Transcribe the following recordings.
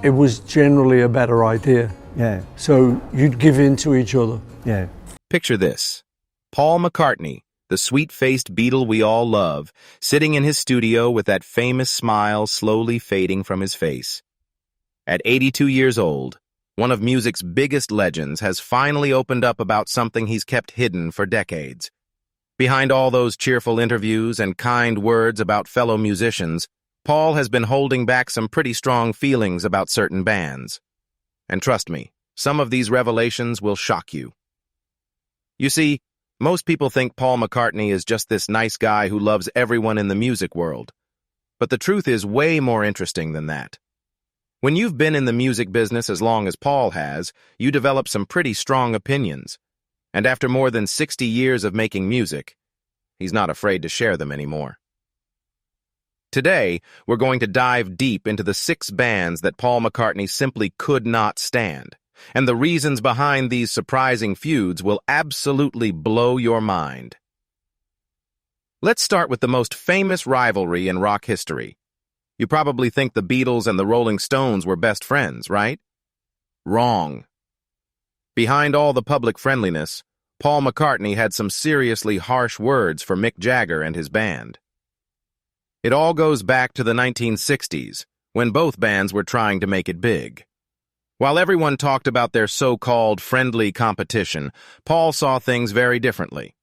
it was generally a better idea. Yeah. So you'd give in to each other. Yeah. Picture this. Paul McCartney, the sweet-faced Beatle we all love, sitting in his studio with that famous smile slowly fading from his face. At 82 years old, one of music's biggest legends has finally opened up about something he's kept hidden for decades. Behind all those cheerful interviews and kind words about fellow musicians, Paul has been holding back some pretty strong feelings about certain bands. And trust me, some of these revelations will shock you. You see, most people think Paul McCartney is just this nice guy who loves everyone in the music world. But the truth is way more interesting than that. When you've been in the music business as long as Paul has, you develop some pretty strong opinions. And after more than 60 years of making music, he's not afraid to share them anymore. Today, we're going to dive deep into the 6 bands that Paul McCartney simply could not stand. And the reasons behind these surprising feuds will absolutely blow your mind. Let's start with the most famous rivalry in rock history. You probably think the Beatles and the Rolling Stones were best friends, right? Wrong. Behind all the public friendliness, Paul McCartney had some seriously harsh words for Mick Jagger and his band. It all goes back to the 1960s, when both bands were trying to make it big. While everyone talked about their so-called friendly competition, Paul saw things very differently.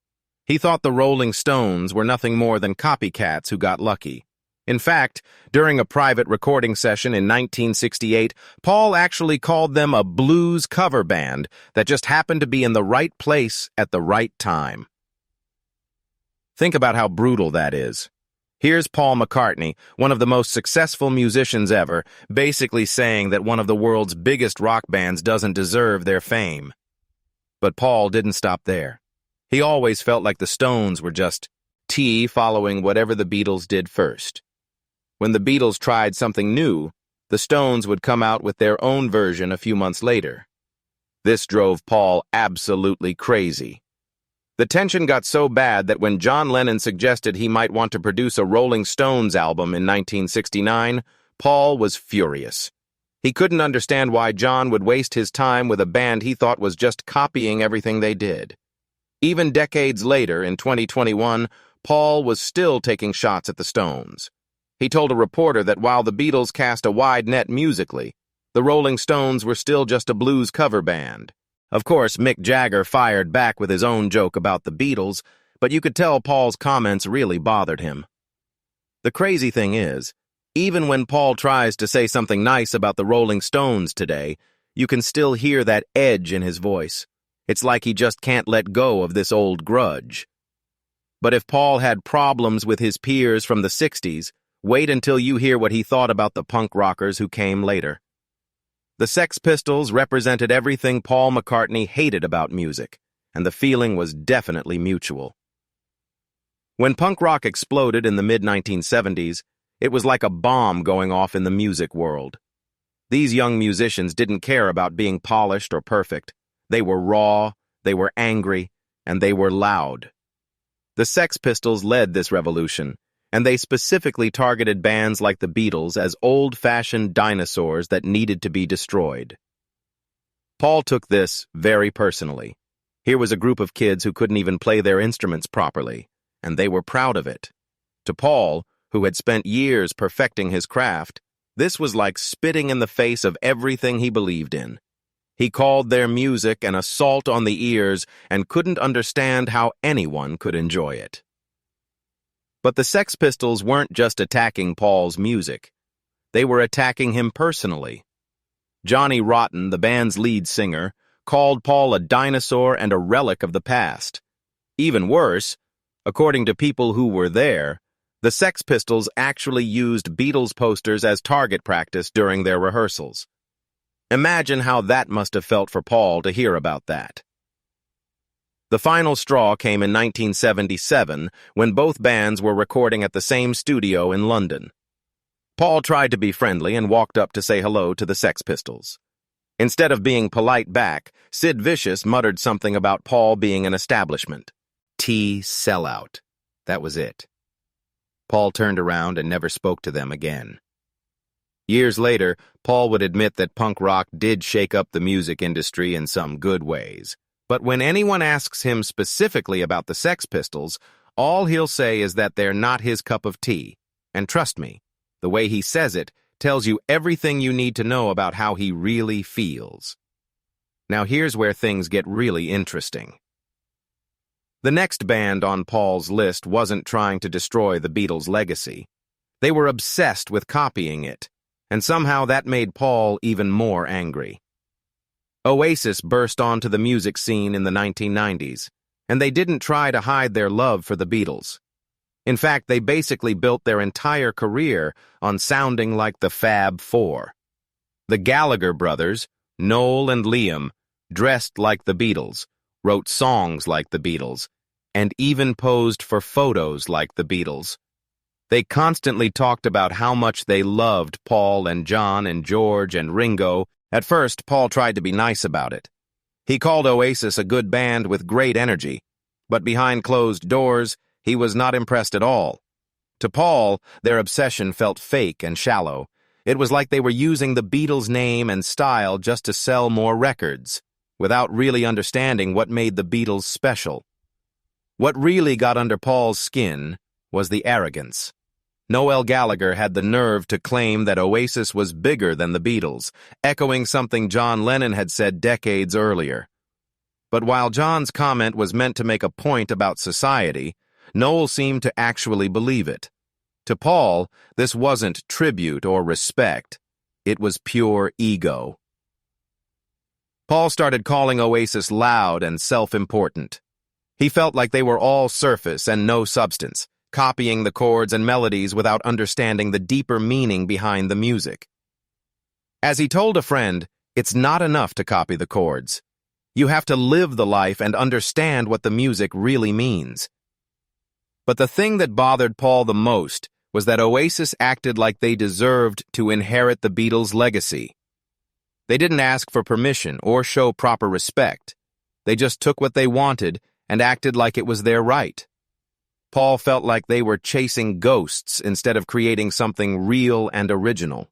He thought the Rolling Stones were nothing more than copycats who got lucky. In fact, during a private recording session in 1968, Paul actually called them a blues cover band that just happened to be in the right place at the right time. Think about how brutal that is. Here's Paul McCartney, one of the most successful musicians ever, basically saying that one of the world's biggest rock bands doesn't deserve their fame. But Paul didn't stop there. He always felt like the Stones were just following whatever the Beatles did first. When the Beatles tried something new, the Stones would come out with their own version a few months later. This drove Paul absolutely crazy. The tension got so bad that when John Lennon suggested he might want to produce a Rolling Stones album in 1969, Paul was furious. He couldn't understand why John would waste his time with a band he thought was just copying everything they did. Even decades later, in 2021, Paul was still taking shots at the Stones. He told a reporter that while the Beatles cast a wide net musically, the Rolling Stones were still just a blues cover band. Of course, Mick Jagger fired back with his own joke about the Beatles, but you could tell Paul's comments really bothered him. The crazy thing is, even when Paul tries to say something nice about the Rolling Stones today, you can still hear that edge in his voice. It's like he just can't let go of this old grudge. But if Paul had problems with his peers from the 60s, wait until you hear what he thought about the punk rockers who came later. The Sex Pistols represented everything Paul McCartney hated about music, and the feeling was definitely mutual. When punk rock exploded in the mid-1970s, it was like a bomb going off in the music world. These young musicians didn't care about being polished or perfect. They were raw, they were angry, and they were loud. The Sex Pistols led this revolution, and they specifically targeted bands like the Beatles as old-fashioned dinosaurs that needed to be destroyed. Paul took this very personally. Here was a group of kids who couldn't even play their instruments properly, and they were proud of it. To Paul, who had spent years perfecting his craft, this was like spitting in the face of everything he believed in. He called their music an assault on the ears and couldn't understand how anyone could enjoy it. But the Sex Pistols weren't just attacking Paul's music. They were attacking him personally. Johnny Rotten, the band's lead singer, called Paul a dinosaur and a relic of the past. Even worse, according to people who were there, the Sex Pistols actually used Beatles posters as target practice during their rehearsals. Imagine how that must have felt for Paul to hear about that. The final straw came in 1977 when both bands were recording at the same studio in London. Paul tried to be friendly and walked up to say hello to the Sex Pistols. Instead of being polite back, Sid Vicious muttered something about Paul being an establishment. Sellout. That was it. Paul turned around and never spoke to them again. Years later, Paul would admit that punk rock did shake up the music industry in some good ways. But when anyone asks him specifically about the Sex Pistols, all he'll say is that they're not his cup of tea. And trust me, the way he says it tells you everything you need to know about how he really feels. Now here's where things get really interesting. The next band on Paul's list wasn't trying to destroy the Beatles' legacy. They were obsessed with copying it, and somehow that made Paul even more angry. Oasis burst onto the music scene in the 1990s, and they didn't try to hide their love for the Beatles. In fact, they basically built their entire career on sounding like the Fab Four. The Gallagher brothers, Noel and Liam, dressed like the Beatles, wrote songs like the Beatles, and even posed for photos like the Beatles. They constantly talked about how much they loved Paul and John and George and Ringo. At first, Paul tried to be nice about it. He called Oasis a good band with great energy, but behind closed doors, he was not impressed at all. To Paul, their obsession felt fake and shallow. It was like they were using the Beatles' name and style just to sell more records, without really understanding what made the Beatles special. What really got under Paul's skin was the arrogance. Noel Gallagher had the nerve to claim that Oasis was bigger than the Beatles, echoing something John Lennon had said decades earlier. But while John's comment was meant to make a point about society, Noel seemed to actually believe it. To Paul, this wasn't tribute or respect. It was pure ego. Paul started calling Oasis loud and self-important. He felt like they were all surface and no substance, copying the chords and melodies without understanding the deeper meaning behind the music. As he told a friend, it's not enough to copy the chords. You have to live the life and understand what the music really means. But the thing that bothered Paul the most was that Oasis acted like they deserved to inherit the Beatles' legacy. They didn't ask for permission or show proper respect. They just took what they wanted and acted like it was their right. Paul felt like they were chasing ghosts instead of creating something real and original.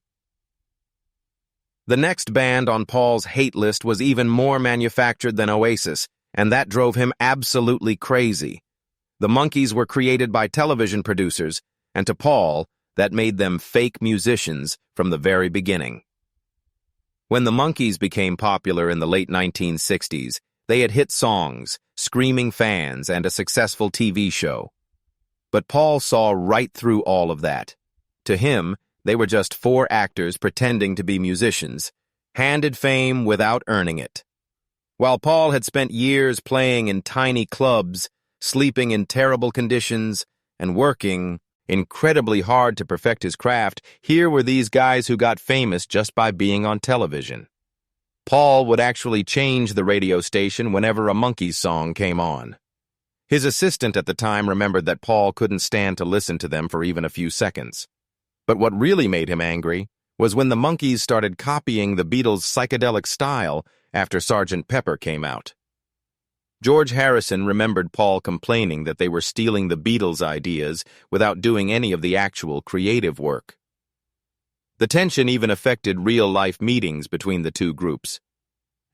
The next band on Paul's hate list was even more manufactured than Oasis, and that drove him absolutely crazy. The Monkees were created by television producers, and to Paul, that made them fake musicians from the very beginning. When the Monkees became popular in the late 1960s, they had hit songs, screaming fans, and a successful TV show. But Paul saw right through all of that. To him, they were just four actors pretending to be musicians, handed fame without earning it. While Paul had spent years playing in tiny clubs, sleeping in terrible conditions, and working incredibly hard to perfect his craft, here were these guys who got famous just by being on television. Paul would actually change the radio station whenever a Monkees song came on. His assistant at the time remembered that Paul couldn't stand to listen to them for even a few seconds. But what really made him angry was when the Monkees started copying the Beatles' psychedelic style after Sgt. Pepper came out. George Harrison remembered Paul complaining that they were stealing the Beatles' ideas without doing any of the actual creative work. The tension even affected real-life meetings between the two groups.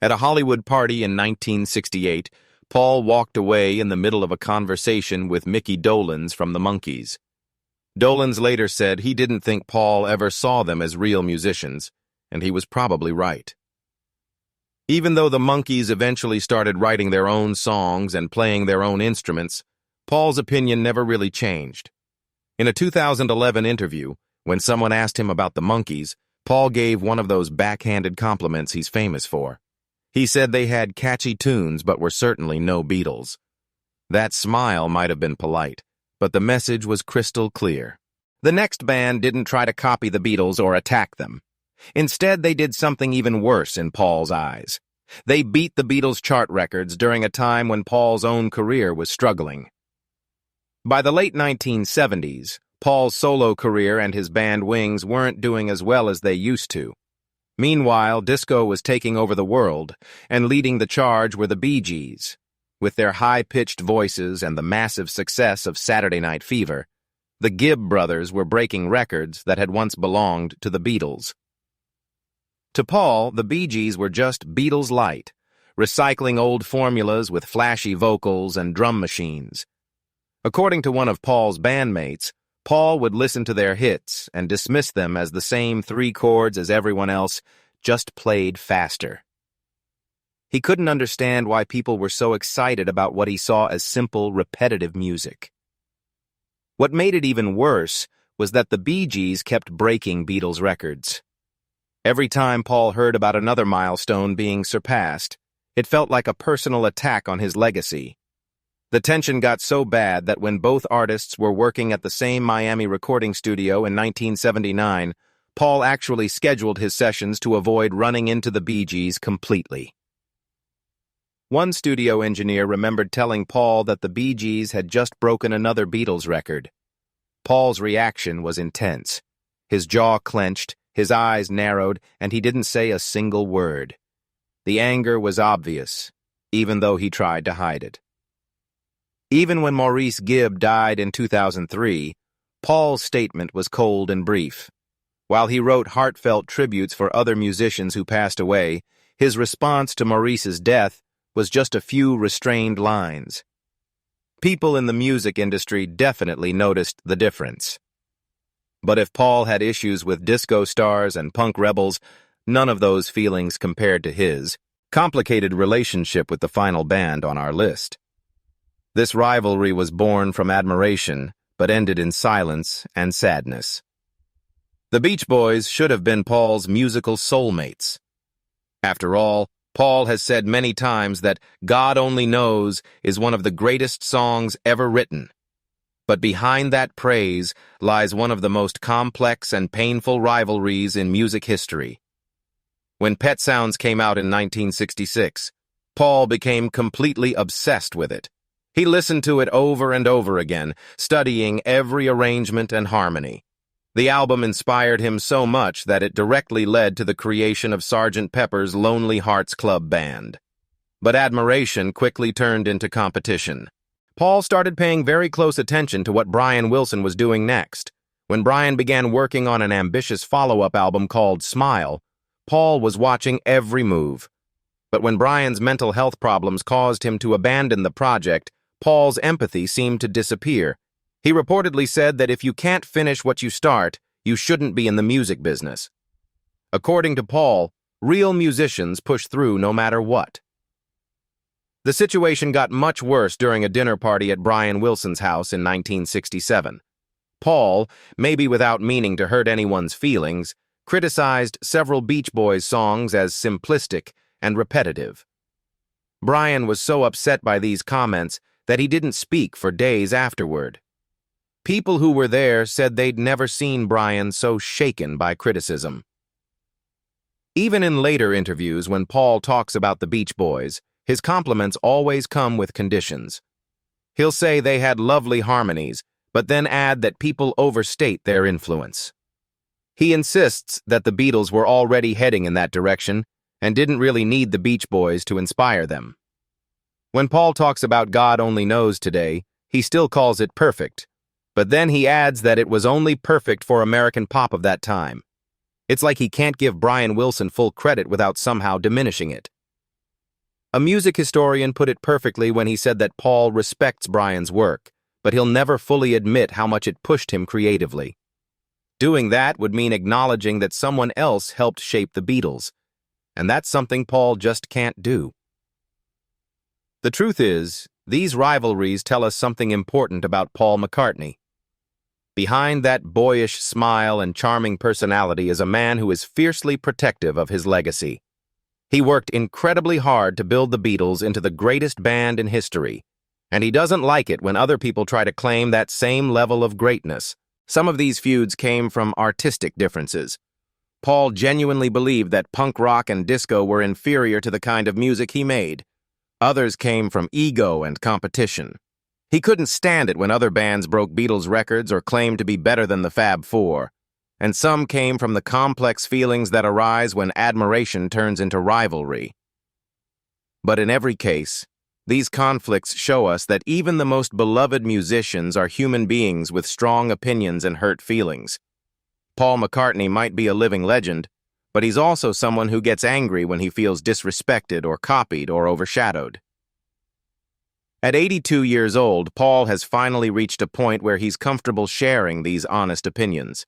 At a Hollywood party in 1968, Paul walked away in the middle of a conversation with Mickey Dolenz from the Monkees. Dolenz later said he didn't think Paul ever saw them as real musicians, and he was probably right. Even though the Monkees eventually started writing their own songs and playing their own instruments, Paul's opinion never really changed. In a 2011 interview, when someone asked him about the Monkees, Paul gave one of those backhanded compliments he's famous for. He said they had catchy tunes but were certainly no Beatles. That smile might have been polite, but the message was crystal clear. The next band didn't try to copy the Beatles or attack them. Instead, they did something even worse in Paul's eyes. They beat the Beatles' chart records during a time when Paul's own career was struggling. By the late 1970s, Paul's solo career and his band Wings weren't doing as well as they used to. Meanwhile, disco was taking over the world, and leading the charge were the Bee Gees. With their high-pitched voices and the massive success of Saturday Night Fever, The Gibb brothers were breaking records that had once belonged to the Beatles. To Paul, the Bee Gees were just Beatles light, recycling old formulas with flashy vocals and drum machines. According to one of Paul's bandmates, Paul would listen to their hits and dismiss them as the same 3 chords as everyone else, just played faster. He couldn't understand why people were so excited about what he saw as simple, repetitive music. What made it even worse was that the Bee Gees kept breaking Beatles records. Every time Paul heard about another milestone being surpassed, it felt like a personal attack on his legacy. The tension got so bad that when both artists were working at the same Miami recording studio in 1979, Paul actually scheduled his sessions to avoid running into the Bee Gees completely. One studio engineer remembered telling Paul that the Bee Gees had just broken another Beatles record. Paul's reaction was intense. His jaw clenched, his eyes narrowed, and he didn't say a single word. The anger was obvious, even though he tried to hide it. Even when Maurice Gibb died in 2003, Paul's statement was cold and brief. While he wrote heartfelt tributes for other musicians who passed away, his response to Maurice's death was just a few restrained lines. People in the music industry definitely noticed the difference. But if Paul had issues with disco stars and punk rebels, none of those feelings compared to his complicated relationship with the final band on our list. This rivalry was born from admiration, but ended in silence and sadness. The Beach Boys should have been Paul's musical soulmates. After all, Paul has said many times that God Only Knows is one of the greatest songs ever written. But behind that praise lies one of the most complex and painful rivalries in music history. When Pet Sounds came out in 1966, Paul became completely obsessed with it. He listened to it over and over again, studying every arrangement and harmony. The album inspired him so much that it directly led to the creation of Sgt. Pepper's Lonely Hearts Club Band. But admiration quickly turned into competition. Paul started paying very close attention to what Brian Wilson was doing next. When Brian began working on an ambitious follow-up album called Smile, Paul was watching every move. But when Brian's mental health problems caused him to abandon the project, Paul's empathy seemed to disappear. He reportedly said that if you can't finish what you start, you shouldn't be in the music business. According to Paul, real musicians push through no matter what. The situation got much worse during a dinner party at Brian Wilson's house in 1967. Paul, maybe without meaning to hurt anyone's feelings, criticized several Beach Boys songs as simplistic and repetitive. Brian was so upset by these comments that he didn't speak for days afterward. People who were there said they'd never seen Brian so shaken by criticism. Even in later interviews, when Paul talks about the Beach Boys, his compliments always come with conditions. He'll say they had lovely harmonies, but then add that people overstate their influence. He insists that the Beatles were already heading in that direction and didn't really need the Beach Boys to inspire them. When Paul talks about God Only Knows today, he still calls it perfect, but then he adds that it was only perfect for American pop of that time. It's like he can't give Brian Wilson full credit without somehow diminishing it. A music historian put it perfectly when he said that Paul respects Brian's work, but he'll never fully admit how much it pushed him creatively. Doing that would mean acknowledging that someone else helped shape the Beatles, and that's something Paul just can't do. The truth is, these rivalries tell us something important about Paul McCartney. Behind that boyish smile and charming personality is a man who is fiercely protective of his legacy. He worked incredibly hard to build the Beatles into the greatest band in history, and he doesn't like it when other people try to claim that same level of greatness. Some of these feuds came from artistic differences. Paul genuinely believed that punk rock and disco were inferior to the kind of music he made. Others came from ego and competition. He couldn't stand it when other bands broke Beatles records or claimed to be better than the Fab Four. And some came from the complex feelings that arise when admiration turns into rivalry. But in every case, These conflicts show us that even the most beloved musicians are human beings with strong opinions and hurt feelings. Paul McCartney might be a living legend, but he's also someone who gets angry when he feels disrespected or copied or overshadowed. At 82 years old, Paul has finally reached a point where he's comfortable sharing these honest opinions.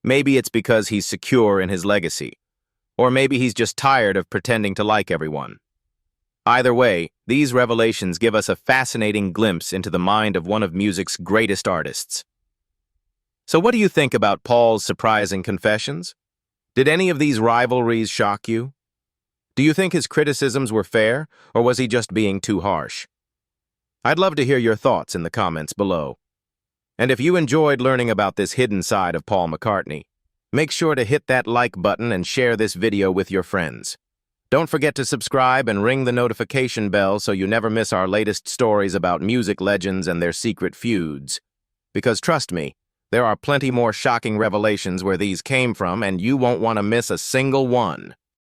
Maybe it's because he's secure in his legacy, or maybe he's just tired of pretending to like everyone. Either way, these revelations give us a fascinating glimpse into the mind of one of music's greatest artists. So what do you think about Paul's surprising confessions? Did any of these rivalries shock you? Do you think his criticisms were fair, or was he just being too harsh? I'd love to hear your thoughts in the comments below. And if you enjoyed learning about this hidden side of Paul McCartney, make sure to hit that like button and share this video with your friends. Don't forget to subscribe and ring the notification bell so you never miss our latest stories about music legends and their secret feuds. Because trust me, there are plenty more shocking revelations where these came from, and you won't want to miss a single one.